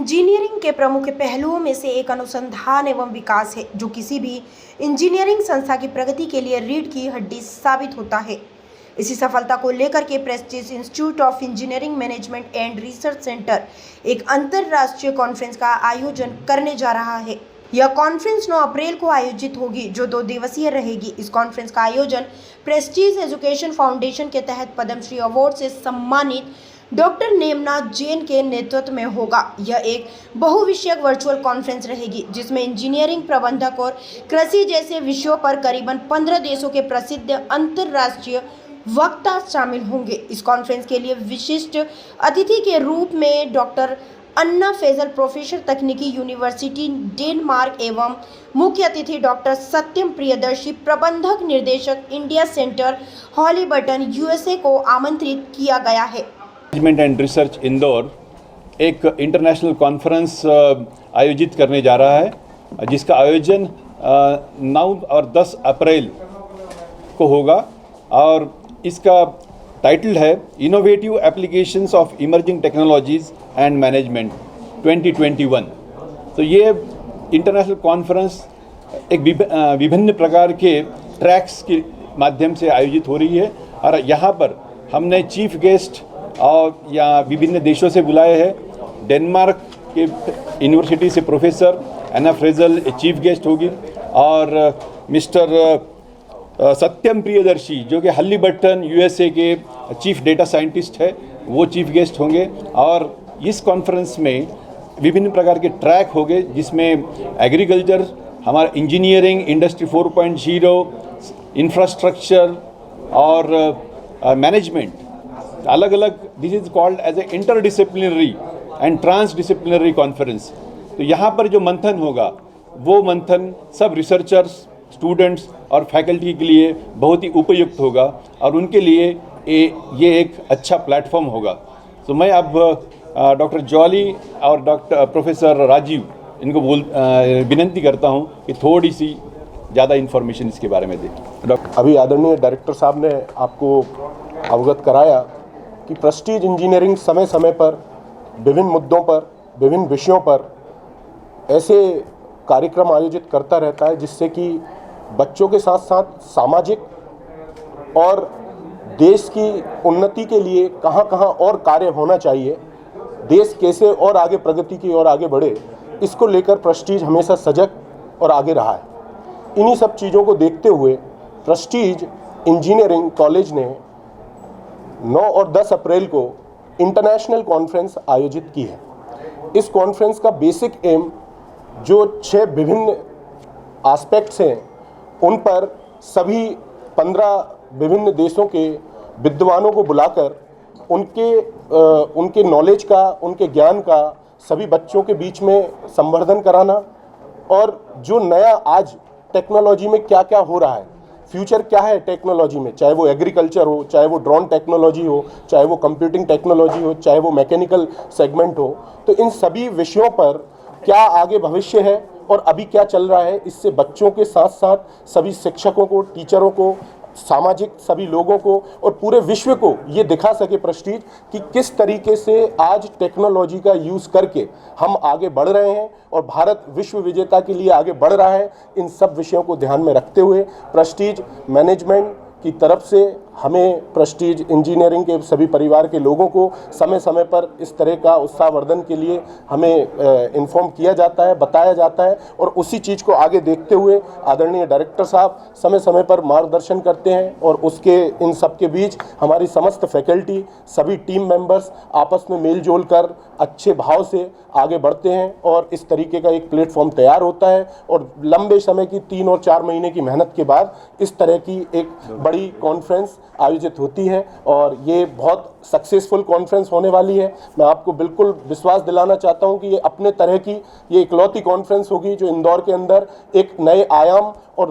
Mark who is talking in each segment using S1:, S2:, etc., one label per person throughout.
S1: Engineering के प्रमुख पहलुओं में से एक अनुसंधान एवं विकास है, जो किसी भी इंजीनियरिंग संस्था की प्रगति के लिए रीढ़ की हड्डी साबित होता है। इसी सफलता को लेकर के Prestige institute of engineering management and research centre एक अंतर्राष्ट्रीय कॉन्फ्रेंस का आयोजन करने जा रहा है। यह कॉन्फ्रेंस 9 अप्रैल को आयोजित होगी, जो 2 दिवसीय रहेगी। इस कॉन्फ्रेंस का आयोजन प्रेस्टीज एजुकेशन फाउंडेशन के तहत पद्मश्री अवार्ड से सम्मानित डॉक्टर नेमनाथ जैन के नेतृत्व में होगा। यह एक बहुविषयक वर्चुअल कॉन्फ्रेंस रहेगी, जिसमें इंजीनियरिंग, प्रबंधक और कृषि जैसे विषयों पर करीबन 15 देशों के प्रसिद्ध अंतर्राष्ट्रीय वक्ता शामिल होंगे। इस कॉन्फ्रेंस के लिए विशिष्ट अतिथि के रूप में डॉक्टर अन्ना फैजल, प्रोफेसर, तकनीकी यूनिवर्सिटी डेनमार्क, एवं मुख्य अतिथि डॉक्टर सत्यम प्रियदर्शी, प्रबंधक निर्देशक, इंडिया सेंटर, हॉलीबर्टन, यूएसए को आमंत्रित किया गया है।
S2: मैनेजमेंट एंड रिसर्च इंदौर एक इंटरनेशनल कॉन्फ्रेंस आयोजित करने जा रहा है, जिसका आयोजन 9 और 10 अप्रैल को होगा और इसका टाइटल है innovative applications of emerging technologies and management 2021। तो ये इंटरनेशनल कॉन्फ्रेंस एक विभिन्न प्रकार के ट्रैक्स के माध्यम से आयोजित हो रही है और यहाँ पर हमने चीफ गेस्ट और या विभिन्न देशों से बुलाए हैं। डेनमार्क के यूनिवर्सिटी से प्रोफेसर एना फ्रेजल चीफ गेस्ट होगी और मिस्टर सत्यम प्रियदर्शी, जो कि हॉलीबर्टन यूएसए के चीफ डेटा साइंटिस्ट है, वो चीफ गेस्ट होंगे। और इस कॉन्फ्रेंस में विभिन्न प्रकार के ट्रैक होंगे, जिसमें एग्रीकल्चर, हमारा इंजीनियरिंग, इंडस्ट्री 4.0, इंफ्रास्ट्रक्चर और मैनेजमेंट, अलग अलग। This is called as a interdisciplinary and transdisciplinary conference. तो यहाँ पर जो मंथन होगा, वो मंथन सब रिसर्चर्स, स्टूडेंट्स और फैकल्टी के लिए बहुत ही उपयुक्त होगा और उनके लिए ये एक अच्छा प्लेटफॉर्म होगा। तो मैं अब डॉक्टर जॉली और डॉक्टर प्रोफेसर राजीव, इनको विनंती करता हूँ कि थोड़ी सी ज़्यादा इन्फॉर्मेशन इसके बारे में दें।
S3: अभी आदरणीय डायरेक्टर साहब ने आपको अवगत कराया कि प्रेस्टीज इंजीनियरिंग समय समय पर विभिन्न मुद्दों पर, विभिन्न विषयों पर ऐसे कार्यक्रम आयोजित करता रहता है, जिससे कि बच्चों के साथ साथ सामाजिक और देश की उन्नति के लिए कहाँ कहाँ और कार्य होना चाहिए, देश कैसे और आगे प्रगति की ओर आगे बढ़े, इसको लेकर प्रेस्टीज हमेशा सजग और आगे रहा है। इन्हीं सब चीज़ों को देखते हुए प्रेस्टीज इंजीनियरिंग कॉलेज ने 9 और 10 अप्रैल को इंटरनेशनल कॉन्फ्रेंस आयोजित की है। इस कॉन्फ्रेंस का बेसिक एम, जो 6 विभिन्न एस्पेक्ट्स हैं, उन पर सभी 15 विभिन्न देशों के विद्वानों को बुलाकर उनके नॉलेज का, उनके ज्ञान का सभी बच्चों के बीच में संवर्धन कराना और जो नया आज टेक्नोलॉजी में क्या क्या हो रहा है, फ्यूचर क्या है टेक्नोलॉजी में, चाहे वो एग्रीकल्चर हो, चाहे वो ड्रोन टेक्नोलॉजी हो, चाहे वो कंप्यूटिंग टेक्नोलॉजी हो, चाहे वो मैकेनिकल सेगमेंट हो, तो इन सभी विषयों पर क्या आगे भविष्य है और अभी क्या चल रहा है, इससे बच्चों के साथ साथ सभी शिक्षकों को, टीचरों को, सामाजिक सभी लोगों को और पूरे विश्व को ये दिखा सके प्रेस्टीज कि किस तरीके से आज टेक्नोलॉजी का यूज़ करके हम आगे बढ़ रहे हैं और भारत विश्व विजेता के लिए आगे बढ़ रहा है। इन सब विषयों को ध्यान में रखते हुए प्रेस्टीज मैनेजमेंट की तरफ से हमें प्रेस्टीज इंजीनियरिंग के सभी परिवार के लोगों को समय समय पर इस तरह का उत्साहवर्धन के लिए हमें इन्फॉर्म किया जाता है, बताया जाता है और उसी चीज़ को आगे देखते हुए आदरणीय डायरेक्टर साहब समय समय पर मार्गदर्शन करते हैं और उसके इन सब के बीच हमारी समस्त फैकल्टी, सभी टीम मेंबर्स आपस में मेल जोल कर अच्छे भाव से आगे बढ़ते हैं और इस तरीके का एक प्लेटफॉर्म तैयार होता है और लंबे समय की 3 और 4 महीने की मेहनत के बाद इस तरह की एक बड़ी कॉन्फ्रेंस आयोजित होती है और ये बहुत सक्सेसफुल कॉन्फ्रेंस होने वाली है। मैं आपको बिल्कुल विश्वास दिलाना चाहता हूं कि ये अपने तरह की ये इकलौती कॉन्फ्रेंस होगी जो इंदौर के अंदर एक नए आयाम और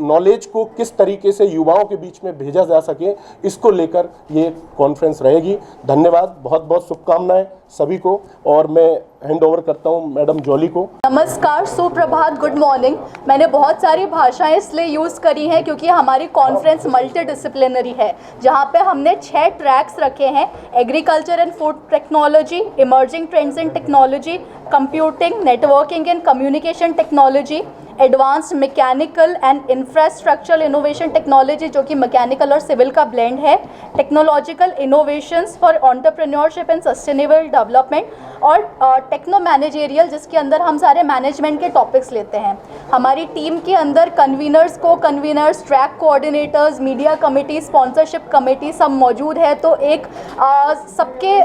S3: नॉलेज को किस तरीके से युवाओं के बीच में भेजा जा सके, इसको लेकर ये कॉन्फ्रेंस रहेगी। धन्यवाद, बहुत बहुत शुभकामनाएं सभी को, और मैं हैंड ओवर करता हूं मैडम जॉली को।
S4: नमस्कार, सुप्रभात, गुड मॉर्निंग। मैंने बहुत सारी भाषाएं इसलिए यूज़ करी हैं क्योंकि हमारी कॉन्फ्रेंस मल्टी डिसिप्लिनरी है, जहां पे हमने 6 ट्रैक्स रखे हैं: agriculture and food technology, emerging trends in technology, computing, networking and communication technology, advanced mechanical and infrastructural innovation technology जो कि मैकेनिकल और सिविल का ब्लेंड है, technological innovations for entrepreneurship and sustainable development, और टेक्नो मैनेजेरियल जिसके अंदर हम सारे मैनेजमेंट के टॉपिक्स लेते हैं। हमारी टीम के अंदर conveners, co conveners, track coordinators, media committee, sponsorship committee सब मौजूद है। तो एक सबके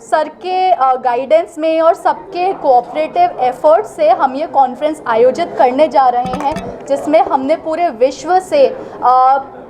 S4: सर के गाइडेंस में और सबके कोऑपरेटिव एफर्ट से हम ये कॉन्फ्रेंस आयोजित करने जा रहे हैं, जिसमें हमने पूरे विश्व से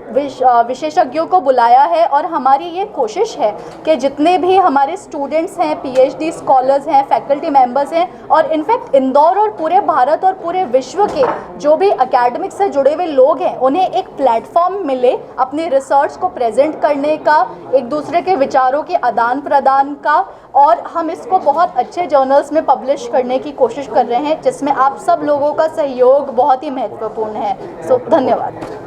S4: विशेषज्ञों को बुलाया है। और हमारी ये कोशिश है कि जितने भी हमारे स्टूडेंट्स हैं, पीएचडी स्कॉलर्स हैं, फैकल्टी मेंबर्स हैं, और इनफैक्ट इंदौर और पूरे भारत और पूरे विश्व के जो भी एकेडमिक से जुड़े हुए लोग हैं, उन्हें एक प्लेटफॉर्म मिले अपनी रिसर्च को प्रेजेंट करने का, एक दूसरे के विचारों के आदान प्रदान का, और हम इसको बहुत अच्छे जर्नल्स में पब्लिश करने की कोशिश कर रहे हैं, जिसमें आप सब लोगों का सहयोग बहुत ही महत्वपूर्ण है। सो धन्यवाद।